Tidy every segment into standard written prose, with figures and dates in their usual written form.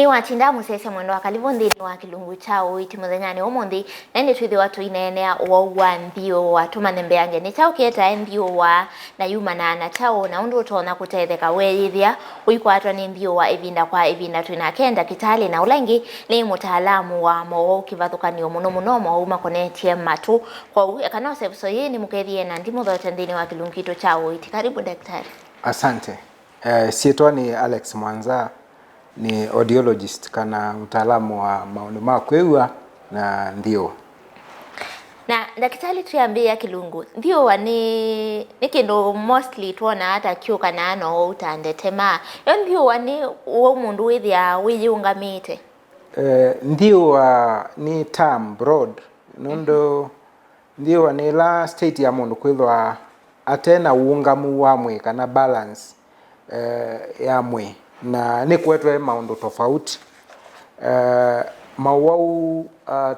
Ni wachinda musese mwendo wakalivo ndini wa kilungu chao iti muthenyani umundi nende twithi watu inenea wa ndio watu manembe yange ni chao kieta ndio wa na yuma na chao na undu utona kutetheka weithia uikwa atwa ni ndio wa evinda kwa evinda twina kenda kitali na ulengi ni mutaalamu wa mo kivathukanio muno muno mo uma konetie matu kwa u ekano sefuso hii ni mukethie na ndimo dhote ndini wa kilungu kito chao iti. Karibu daktari. Asante. Sietwa ni Alex Mwanza, ni audiologist kana mtaalamu wa maono makwewa na ndio. Na daktari tuambie kilungu ndio ni kindu mostly tuona hata kyo kana no utandetema yo ndio wani uwo mundu withia wiyungamite ndio ni term broad nondo ndio ni la state ya mundu kwithwa atena uungamu wa mwe kana balance ya mwe na ni kwetwe maundu tofauti mawau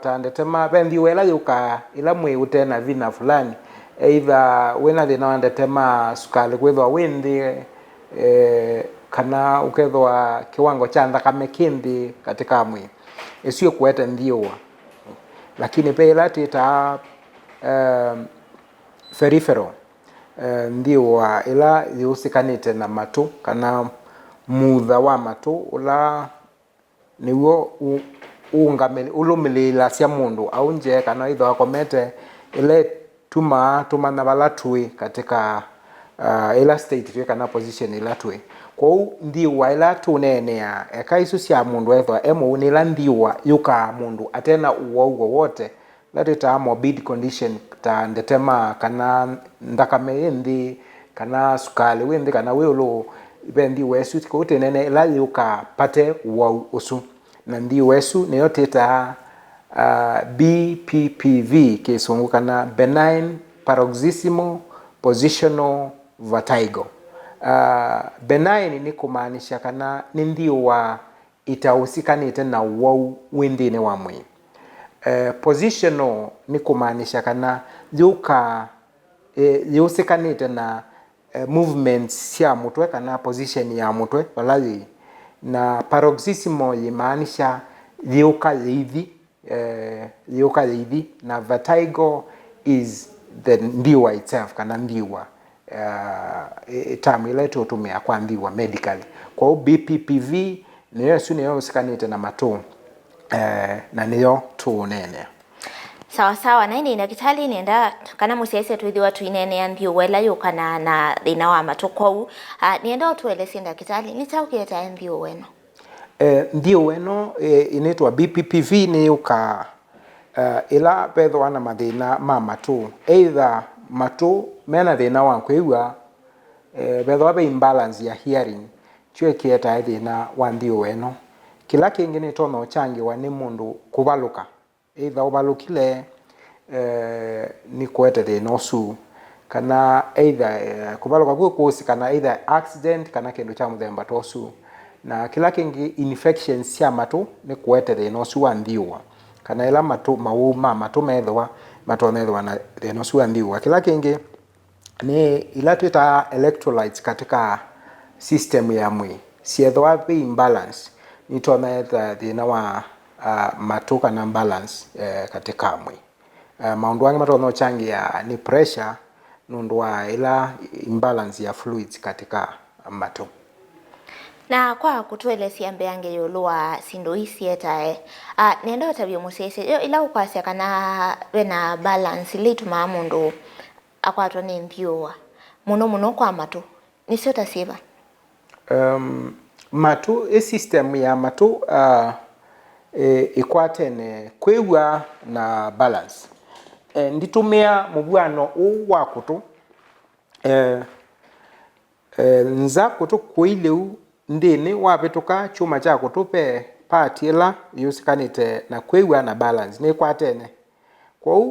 tandetema bendi wela yuka ila mwe utena vina fulani either wena thina wandetema sukali kwithwa windi kana ukethwa kiwango cha thakame kindi katika mwe isio kwete ndiwa lakini pela tita peripheral ndiwa ila yusikanite na matu kana mutha wa matu ula niwo ungameli ulumilila cia mundu au nje kana itho akomete ile tuma na balatui katika ila state kana position ila tui kwa ndiwa ila tunenea ekaisu cia mundu etho emo nila ndiwa yuka mundu atena uwo wote latita morbid condition ta ndetema kana ndakame ndi kana sukali windi kana welo bendi wesu tiko tenene ila yuka pate uwo usu na ndi wesu ne yoteta BPPV kisungu kana benign paroxysmal positional vertigo. Benign ni kumaanisha kana ni ndiwa itahusikanite na uwo windine wa mwi. Positional ni kumaanisha kana yusikanite na movements ya mutwe kana position ya mutwe walai na paroxysmal yimaanisha yuka hivi na vertigo is the ndiwa itself kana ndiwa term ile tutumia kwa ndiwa medically kwa BPPV niyo sune usikanite na matu na niyo tunene sawa na ini daktari nenda kana musese tuithi watu inene ndio wela yukana na thina wa matu kwa nienda utueleze daktari ni chao kieta ndio weno ndio weno inaitwa BPPV ni yuka ila pedho wana mathina matu either matu mena thina wa kwigua pedho abe imbalance ya hearing chwe kieta thina wa ndio weno kila kingi ni tono changi wa ni mundu kubaluka either ubalukile ni kwete thina usu kana either kubaluka kusikana either accident kana kindu cha muthemba tosu na kila kingi infections cia matu ni kwete thina usu wa ndiwa kana ila matu mauma matu methwa matonethwa na thina usu wa ndiwa kila kingi ni ila tuita electrolytes katika system ya mwi siethwa be imbalance ni tonetha thina wa matu kana balance katika mwi maundu wangi matono changia ni pressure nundu wa ila imbalance ya fluids katika matu. Na kwa kutuelezea mbeange yolua sindo isieta nenda tabio musese ila ukwasya kana wena balance lituma mundu akwatwa ni ndiwa muno kwa matu nisio tasiba matu system ya matu ikwatene kwegwa na balance nditumia mubwano uwa kutu nza kutu kuileu ndini wapituka chuma cha kutupe party ila yusikanite na kwegwa na balance ni kwatene kwa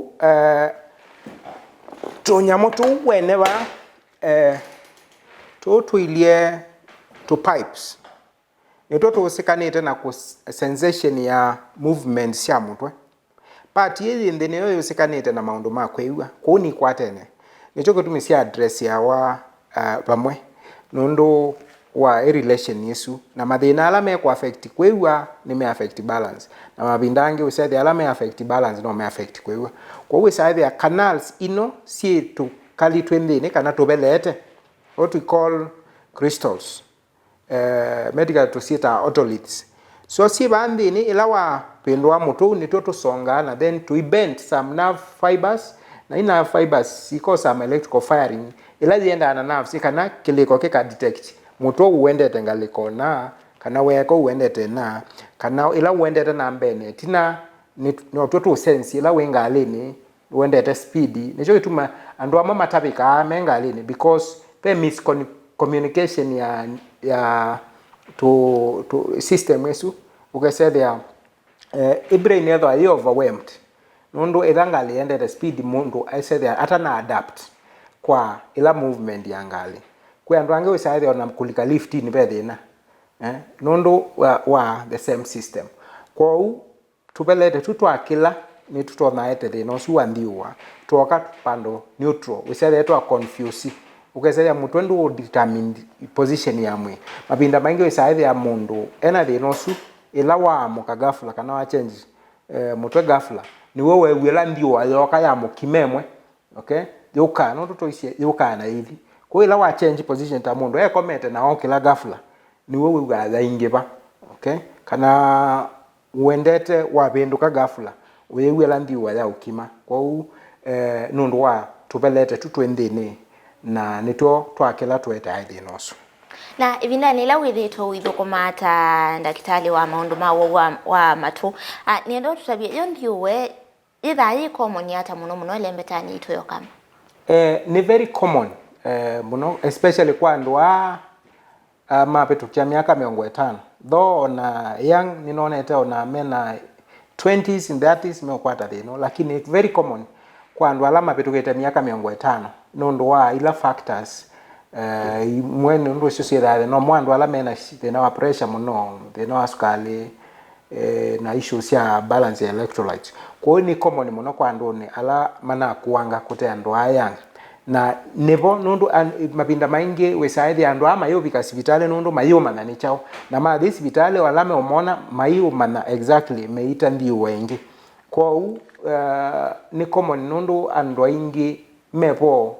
tunyamo tu weneva tuilie to pipes nito tusikanite na ku sensation ya movement ya mutwe party hii ndini yo yusikanite na maundu makwegwa kwa ni kwatene nicho kutumisia address ya wa pamwe nundu wa relation yesu na mathina ala me ku affect kwewa ni me affect balance na mabindangi usathi ala me affect balance no me affect kwewa kwa we sathi ya canals ino si to kali twendini kana tubelete what we call crystals medical to sita otoliths so si bandini ilawa pendwa mutu ni to songa na then to bend some nerve fibers na ina fibers iko some electrical firing ila zienda na nerves kana kiliko kika detect mutu uendete ngaliko na kana weko uendete na kana ila uendete na mbene tina ni to sense ila wengalini uendete speed nicho kituma andu ama matabika mengalini because the miscommunication ya to system yesu ukasema brain yetu are overwhelmed nondo edangali endete speed mundu aisede hata na adapt kwa ila movement yangali kwa ndo ange usaidhi ona kulika lift ni bedina nondo wa the same system kwa u tubelete tutwakila ni tutona ete no suwa ndiwa tuoka pando neutral usaidhi eto confuse ukesaya mtu ndo determined position ya mwe mabinda maingi usaidhi ya mundu ena de no su ila wa muka ghafla kana wa change mtu ghafla ni wewe wela ndio ayoka ya mukimemwe okay yoka no to isi yoka na hivi kwa ila wa change position ta mundu comment na okila ghafla ni wewe ugaza ingeba okay kana uendete wabenduka ghafla wewe wela ndio ya ukima kwa nundu wa tubelete tutwendene na nito twakela tweta hadi noso na ivinda nila withito withukumata ndakitali wa maundu mawo wa matu niendo tutabia yo ndiuwe itha yi common hata muno lembetani ito yokama ni very common muno especially kwa andu mapetu kia miaka 50 though na young ninonete ona mena 20s and 30s mekwata thino lakini it's very common kwa andu ala mapetu kete miaka 50 nondo wa ila factors mwene ndo sosiyete no mwandu ala mena thina wa pressure muno thina wa sukali na issues ya balance ya electrolytes kwa ni common muno kwa andoni ala mana kuanga kute ando ayanga na nebo nondo mabinda maingi wesaidi ando ama yo bika hospitali nondo mayo mana ni chao na ma this hospitali wala me omona mayo mana exactly meita ndi wengi kwa ni common nondo ando ingi mepo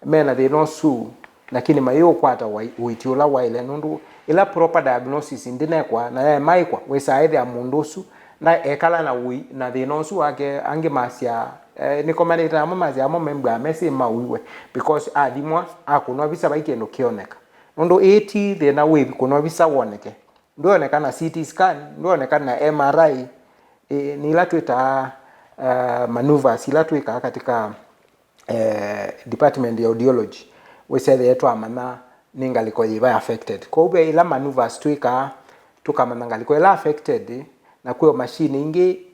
mena de no su lakini mayo kwata uitiola waile nondo ila proper diagnosis ndine kwa na ya maikwa wesaidi ya mundosu na ekala na ui na de no su ake ange masia ni komanita amo masia amo membra mesi mawiwe because adimwa akuno bisa baikendo kioneka nondo 80 de na we kuno bisa woneke ndioneka na CT scan ndioneka na MRI ni la tuita maneuvers ila tuika katika department ya audiology we said yetu amana ningaliko yiba affected ko ube ila maneuvers tuika tukamana ngaliko ila affected na kwa machine ingi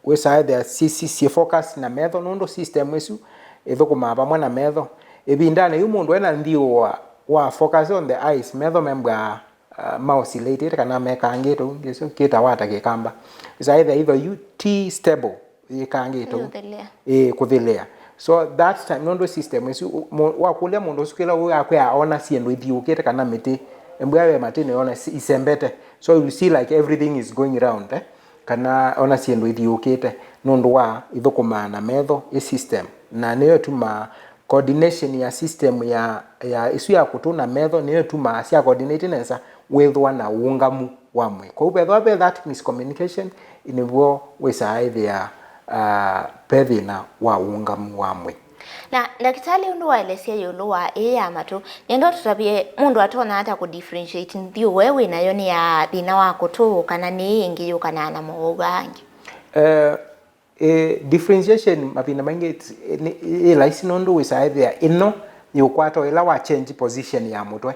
we said the CC focus na metho nondo system wesu etho kumaba mwana metho ebindane yumundu ena ndio wa focus on the eyes metho membra mouse related kana mekangito ngeso kita wata kekamba is either UT stable ikangito kuthelea so that time nondo system wesu wakulia mundu sukila we akwa ona siendo ithiukite kana miti embwawe matine ona isembete so you see like everything is going around kana ona siendo ithiukite nondo wa ithukumana metho e system na niyo tuma coordination ya system ya isu ya kutuna metho niyo tuma sia coordinate nesa wethwa na ungamu wamwe kwa upethwa be that miscommunication inivyo wesa idea pedina wa ungamu wamwe na daktari undu waelesia yolo wa ya matu nendo tutabie mundu atona hata ku differentiate ndio wewe nayo ni ya thina wako tu kana ni ingi yukana na mugangi differentiation mapina maingi ila isinondo wesa idea ino yukwato ila wa change position ya mutwe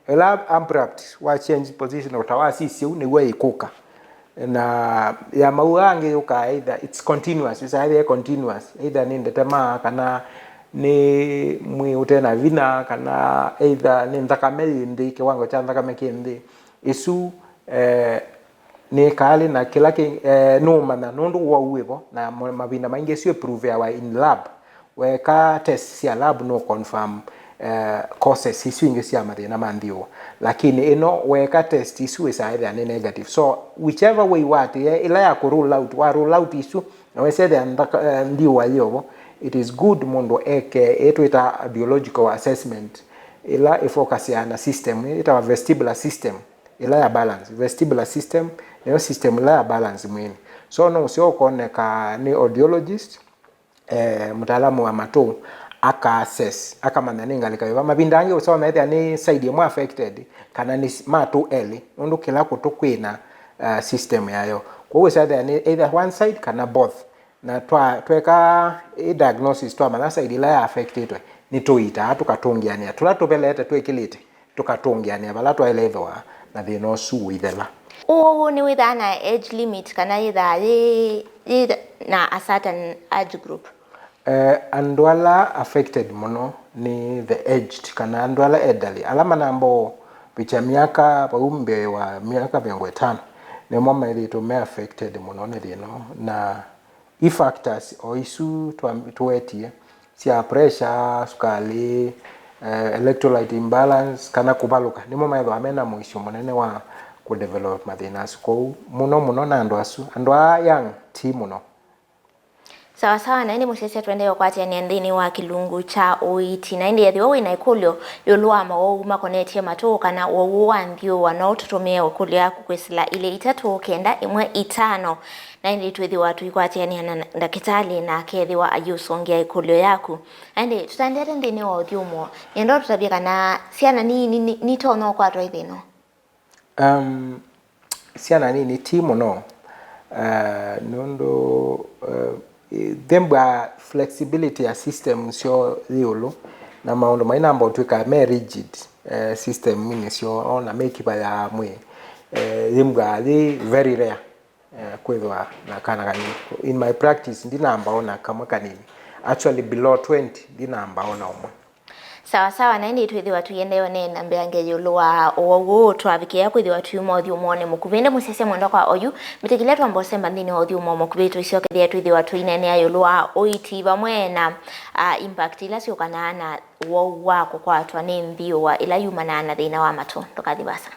ela abrupt wa change position utawasi siu ni we ikuka na ya mauange yuka either it's continuous is either continuous either ni ndetema kana ni mwi utena vina kana either ni ndakame ndi kiwango cha ndakame kindi isu ni kali na kila no mana nondo wa uwevo na mabinda maingi sio prove ya in lab we ka test ya lab no confirm causes isu ingi cia mathina ma nthio, lakini ino weka test isu isa either ni negative. So whichever way what ila ya ku rule out isu na we say nthio ayo, it is good mundu eke etwita biological assessment ila ifocus ya system ita vestibular system ila ya balance. Vestibular system niyo system ila ya balance mwini. So no sio koneka ni audiologist mtaalamu wa mato aka assess aka manani ngalika mabinda ange usona either ni side mu affected kana ni mato eli undu kila kutokwina system yayo. Kwa hiyo sasa ni either one side kana both, na tweka diagnosis twa mana side ila ya affected ni tuita tukatungiania tulatubelete twekilite tukatungiania bala twaelethwa na thina ucu withela. Ni withana age limit kana either na a certain age group? Andwala affected muno ni the aged kana andwala elderly alama nambo picha miaka paumbe wa miaka 50 ni mama ili tume affected muno ni thino, na factors o isu tuetie cia pressure, sukali, electrolyte imbalance kana kubaluka ni mama ndo amena mwisho munene wa ku develop mathina ko muno na andwa young ti muno. Sawa sawa, na ndi musese twende yokwati ni ndini wa kilungu cha oiti na ndi yethiwa wina ikulyo yoluama wo makonetie matoka na wo wanthio wana tutumie okulyo yaku kwesila ile 391 na ndi twithiwa tuikwati ni na ndakitali na kethiwa ayusongia ikulyo yaku ndi tutandete ndini wa uthiumo yendo tutabia kana ciana ni tono kwa twithino. Ciana ni timu no nondo themba flexibility ya system sio riolo na maundu maina ambao twika me rigid system mini sio ona make ba ya mwe themba very rare kwethwa na kana gani. In my practice ndina ambao na kama kanini actually below 20 ndina ambao na umwe. Sawa sawa, na ndi twithiwa tuyende yone nambe ange yolwa owo twabikia kwithiwa tuyuma othiumone mukuvende musese mwenda kwa oyu mitikile twambo semba ndini othiumo mukubitu icio kethia twithiwa tuinene ayolwa oiti bamwe na impact ila sio kana na wo wako kwa atwa ni nthio wa ila yuma na thina wa mato tukathibasa.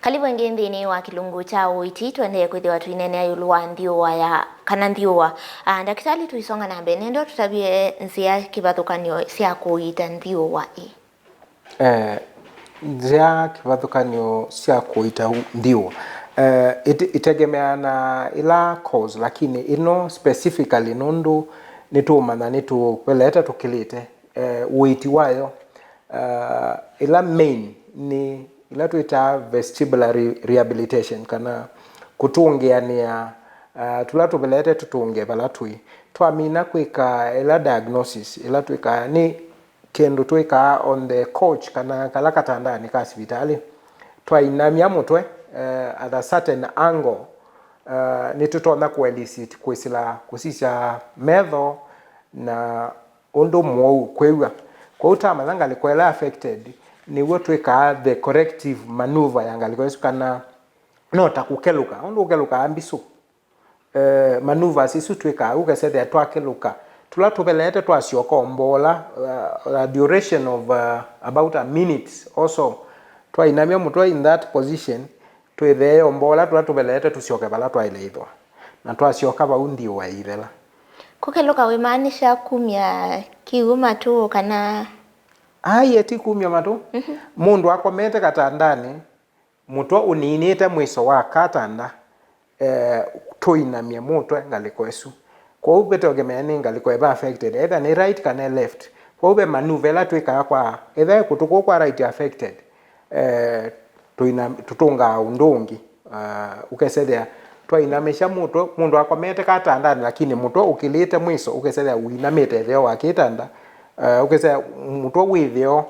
Kalibu ngeni wa kilungu cha oiti twende kwithiwa tuinene ayulwa nthiowa ya kana nthiowa ndakitali tuisonga nambe nendo tutabie nzia kivathukanio cia kuita nthiowa nzia kivathukanio cia kuita nthiowa itegemea na ila cause, lakini ino specifically nundu nitumana nitukweleta tukilite uiti wayo ila main ni ila tuita vestibular rehabilitation kana kutungiania tulatubelete tutunge balatui twamina kwika ila diagnosis ila twika ni kendo twika on the couch kana kala katandani ka hospitali twainamia mutwe at a certain angle nitutona ku elicit kwisila kusisha medho na undu mwau kwewa kwa utama nanga likwela affected ni wotweka the corrective maneuver yangaliko kana nota kukeluka undu ukeluka ambisu maneuvers isu tweka ugesede twakeluka tulatubelete twasiokombola a duration of about a minute also twainamia mutwe in that position twethe ombola tulatubelete tusioke bala twaileithwa na twasioka baundi wa ithela. Kukeluka we maanisha kumya kiuma tu kana eti kumya matu mundu akomete katandani mutwa uninite mwiso wa katanda tuinamia mutwe ngaliko esu kwa ubete ogemeani ngaliko eba affected either ni right kana left kwa ube manuvela twika kwa either kutuko kwa right affected tutunga undungi ukesethia twainamisha mutwe mundu akomete katandani lakini mutwe ukilite mwiso ukesethia uinamite theo wa kitanda ukesethia mutwe withio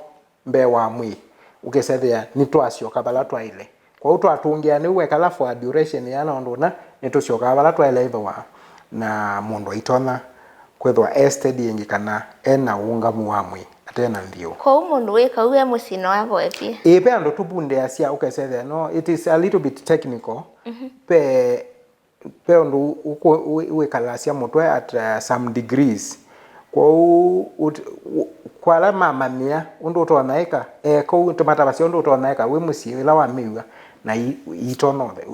mbe wa mwi ukesethia nitwacioka bala twaile kwa hiyo twatungia ni wekala for a duration ya na ndona nitucioka bala twaile ithwa na mundu itona kwethwa steady yengi kana ena ungamu wamwe atena ndio ko mundu weka uwe musino wabo epi pe ando tubunde asia ukesethia no it is a little bit technical pe ndo wekala asia mutwe at some degrees kwa la mamania undu utonaika ko tomata basi undu utonaika we musi ila wa miwa na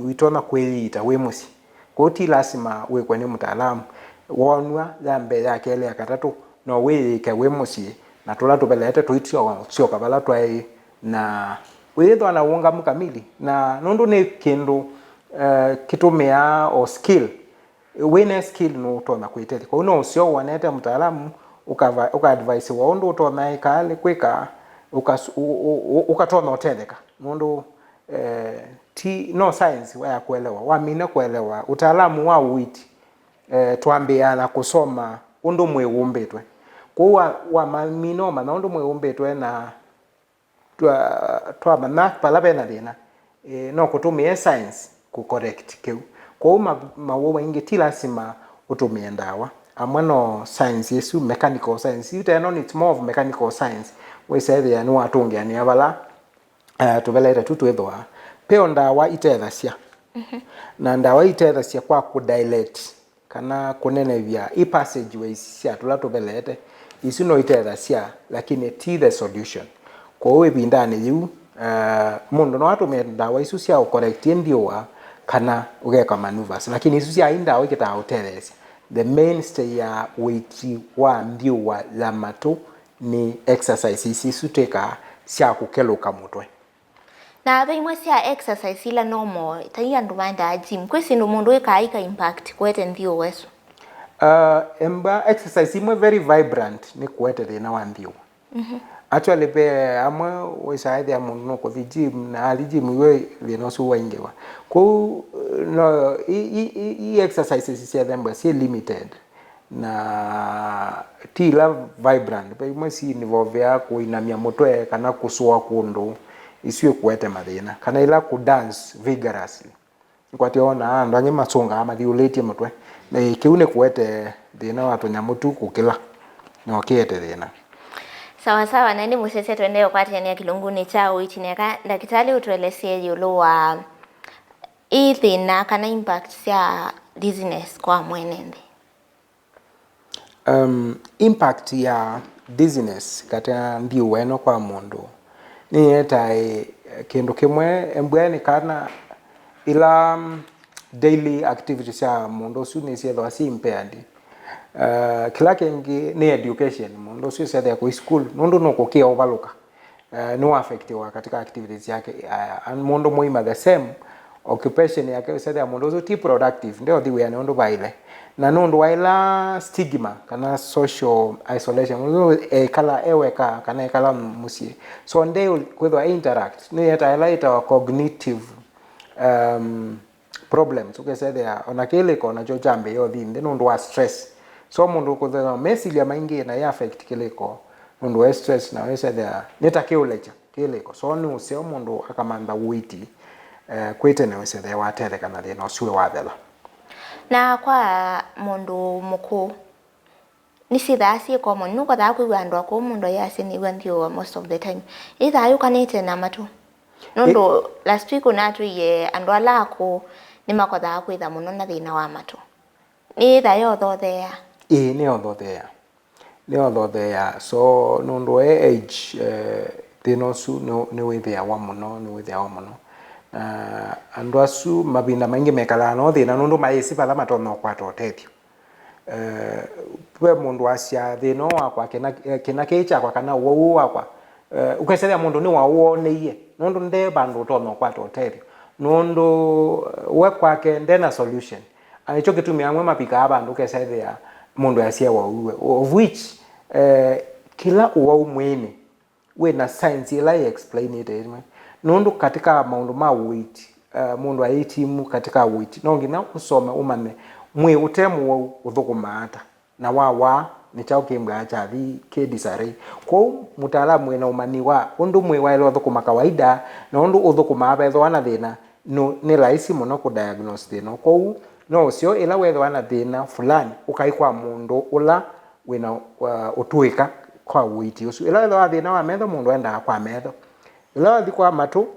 itona kwelita we musi ko ti lazima we kwa ni mtaalamu wonwa zambe ya kele ya katatu no we ke we musi na tola tubelete tuitio sio kabala twai na we ndo na unga mkamili na nundu ni kindu kitumia o skill wene skill no utona kuitete kwa uno sio wanete mtaalamu uka advice wa undu utona ikale kwika ukatona otendeka nundu no science wa kuelewa wamina kuelewa utaalamu wa witi twambiana kusoma undu mweumbetwe kwa wa mamino na undu mweumbetwe na twa mana pala bena dina no kutumia science ku correct keu kwa mawo ingi tilasima utumie ndawa amano science yesu mechanical science you know it's more of mechanical science we say there no atungia ni abala tubeleta tutwethwa peo ndawa itethacia na ndawa itethacia kwa ku dilate kana kunenevya i passageways cia tula tubelete isu no itethacia lakini ti the solution kwa we bindani yu mundu no atumia ndawa isu cia correct ndio kana ugeka maneuvers lakini isu cia ndawa ikita utethecia the mainstay ya witi wa ndio wa lamatu ni exercise isu teka cia kukeluka mutwe na beimwe cia exercise ila normal taiya ndumanda gym kwisi ndo mundu ikaika impact kwete ndio weso emba exercise imwe very vibrant ni kwete thina wa ndio actually pe amwe wesaide ya mundu no kuthi gym na ali gym we thina ucio waingewa ku no i exercises cia themba si limited na tila vibrant pe imwe si involve ya kuinamia mutwe kana kusua kundu isiwe kuete mathina kana ila ku dance vigorously kwationa ando anyi macunga amathiulite mutwe na kiune kuete thina watu nyamutu kukila no kiete thina sawa sawa na ndi musese twendeo kwati ya kilunguni chao itineka daktari utuelesie yulu wa thina kana impact ya dizziness kwa mwenende impact ya dizziness kata ndio weno kwa mundu ni eta kindu kimwe embweni kana ila daily activities ya mundu su ni cia thwa impaired kila kingi ni education mundu su cia ya ku school mundu no kukia overlook no affect wa katika activities yake mundu muima the same occupation yake cia ya mundu su ti productive ndio thiwe ni mundu baile na nundu waila stigma kana social isolation kala eweka kana kala musie so ndio kwethwa interact ni eta ila cognitive problems ukesethia ona kile kona jo jambe yo thinde nundu wa stress so mundu kuthega mesilia maingi na ya affect kiliko nundu wa stress na wesethia neta kiulecha kiliko so ni usio mundu akamanda witi kwete ne wesethia watere kana thina ucio wathela na kwa mundu muku ni sithasi common nuko tha kuigwa andu ako mundu yase ni ndio most of the time either you kanite na matu nondo last week unatu ye andu alako ni makotha kwitha muno na thina wa matu ni tha yo thothea ni othothea so nondo age thina su ni withia wa muno andu asu mabinda maingi mekala no thina nundu maisi bala matono kwato tethio we mundu acia thina wakwa kina kicha kwa kana wo wakwa ukesethia mundu ni wawoneie nundu nde bandu tono kwato tethio nundu we kwake ndena solution anicho kitumia amwe mapika abandu ukesethia mundu acia wauwe of which kila uwa mwene we na science ila explain it nundu katika maundu ma weight mundu aitimu katika weight no ngina usome umane mwe utemu wa uthukuma ata na wa ni chao kimbwa cha thi kidisarei kwa mutaalamu wina umani wa undu mwiwailo thukuma kawaida na undu uthukuma abetho ana thina no ni rahisi muno ku diagnose thina kwa no cio ila wetho ana thina fulani ukaikwa mundu ula wina utuika kwa witi ucio ila wetho thina wa metho mundu enda kwa metho ila thi kwa matu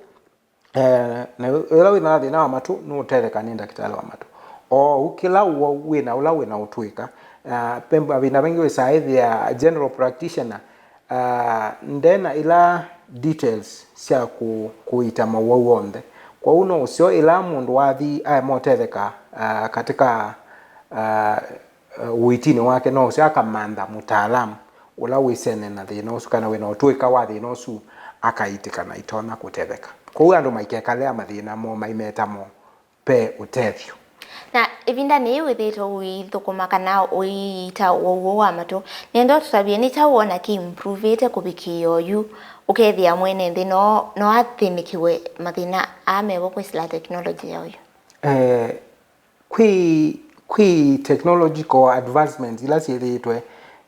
na ila wina thina wa matu no utereka ni daktari wa matu o ukila wina ula wina utuika pemba vina vengi we saithi ya general practitioner ndena ila details cia kuita mawau onthe kwa uno ucio ila mundu wathi motetheka katika uitini wake no ucio akamantha mutaalamu ula wisene na thina ucio kana wina utuika wa thina ucio akaitika na itona kutetheka kwa andu maikekalea mathina mo maimeta mo pe utethio na ivinda ni withito withukuma kana uita wowo wa matu nendo tutabie ni tawona ki improve kubikio yu ukethia mwene ndi no athinikiwe mathina amebo kwisila technology yayo kwi technological advancement ila ciithitwe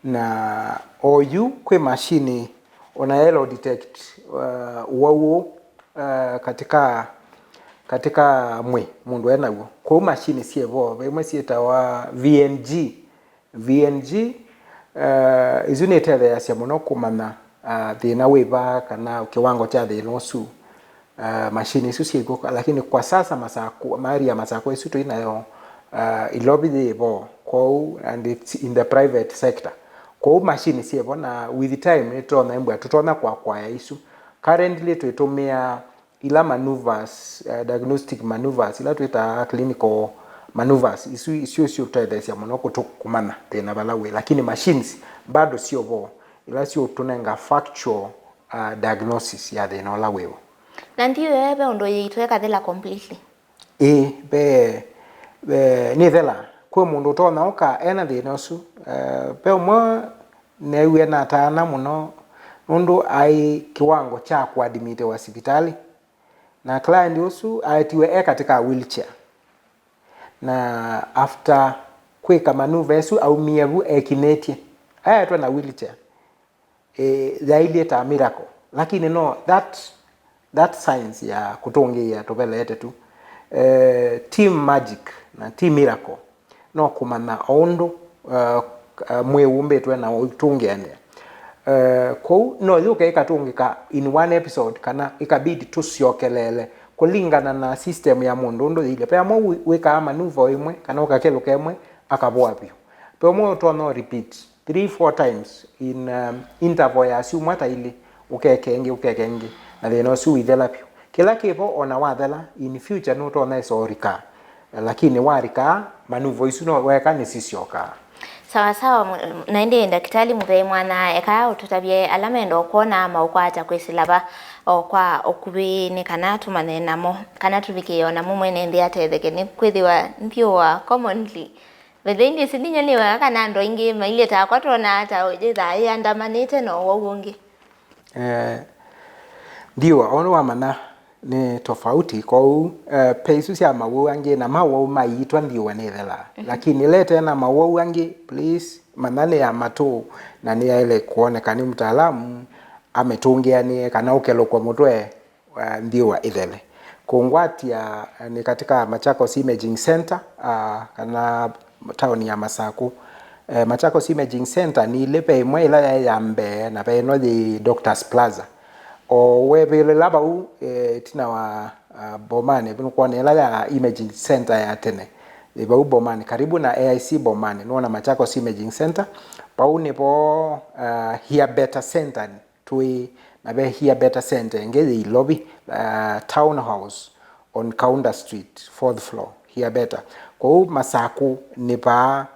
na oyu kwi machine ona yellow detect wowo katika mundu enaguo kwa machine cievo imwe cietawa VNG izu ni tethea cia muno kumana thina wiva kana kiwango cha thina ucu machine isu ciiguka lakini kwa sasa masako isu tuinayo ilobi thivo kwa and it's in the private sector kwa machine cievo na with time itona imbwa tutona kwa isu currently tuitumia ila maneuvers diagnostic maneuvers ila tuita clinical maneuvers isu tutethecia muno kutukumana thina balawe lakini machines bado sio vo ila sio tunenga factual diagnosis ya thina la wewe na ndio yebe ndo yitweka thela completely ni thela kwa mundu tona oka ena thina usu pe mo newe na tana muno nundu ai kiwango cha kuadmit wa hospitali na client usu aitiwe katika wheelchair na after kweka maneuver esu au mievu ekinetie ayatwa na wheelchair zaidi ta miracle lakini no that science ya kutongia tobelete tu team magic na team miracle no kumana ondo mwewumbe tu na utungiane ko no yuke ikatungika in one episode kana ikabidi tusiokelele kulingana na system ya mundu ndo ile pe amo weka maneuver imwe kana ukakelo kemwe akabwa pio pe mo to no repeat 3-4 times in interval ya siu mata ile ukekenge na then osu ithela pio kila kipo ona wathela in future no to na isorika lakini warika maneuver isu no weka ni sisioka sawa naende daktari muthe mwana eka tutabie alama ndo kuona maukwacha kwisilaba okwa okubini kana tumane namo kana tubikiona mumwene ndi atetheke ni kwithiwa ndio wa commonly wethindi sidinyaliwa kana ndo ingi maile ta kwatona hata ojeza yandamanite no wongi ndio ono wa mana ni tofauti kwa peisu cia mawu angi na mawu maitwa ndio nethela lakini lete na mawu angi please manane ya matu na ni ile kuoneka ni mtaalamu ametungia ni kana ukelo kwa mutwe ndio wa ithele kungwatia ni katika Machakos Imaging Center kana town ya Masaku Machakos Imaging Center ni lepe imwe ila ya mbe na pe no the Doctors Plaza o webele laba tina wa Bomani kwa nela ya Imaging Center ya tene ba Bomani karibu na AIC Bomani no Machakos Imaging Center paune po Here Better Center tui na be Here Better Center ngezi lobby townhouse on Kaunda Street 4th floor Here Better kwa Masaku ni pa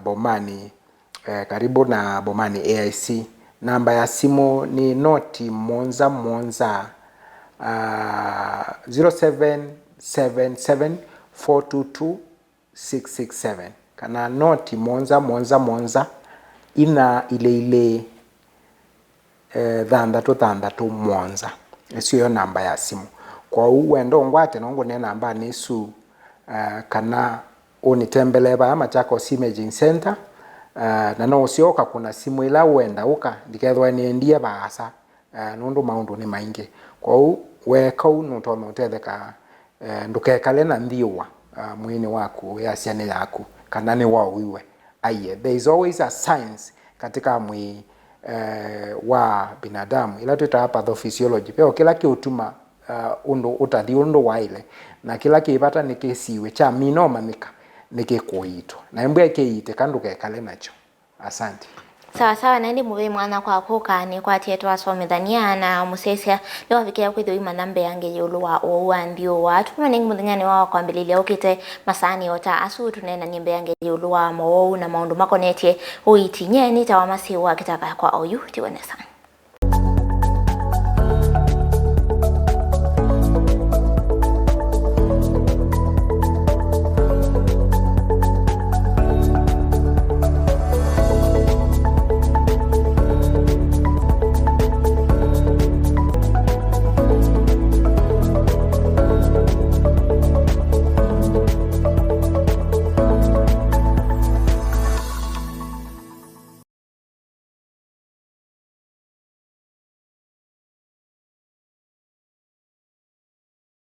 Bomani karibu na Bomani AIC namba ya simu ni noti monza 0777422667 kana noti monza ina ile thandatu monza sio namba ya simu kwa uwendo ngwate nongo ne namba ni su kana unitembele ba Machakos Imaging Center na no sioka kuna simu ila wenda uka ndikethwa niendie baasa nundu maundu ni maingi kwa weka no to no tetheka ndukekale na ndiwa mwini waku ya ciane yaku kana ni wao wiwe aye there is always a science katika mwi wa binadamu ila tuta pathophysiology peo kila kiutuma undu utathi undu waile na kila kibata nikisiwe cha minomanika nikikuitwa na embwe kiite kandu kekale nacho. Asante. Sawa sawa na ndi muve mwana kwa kuka ni kwa tieto asomethania na musesia leo afikia kwitho ima nambe yange yulu wa owandio watu na ningi muthenya ni wao kwambililia ukite masani ota asu tunena nimbe yange yulu wa mo na maundu makonetie uitinye ni tawamasi wa kitaka kwa oyu tiwone sana.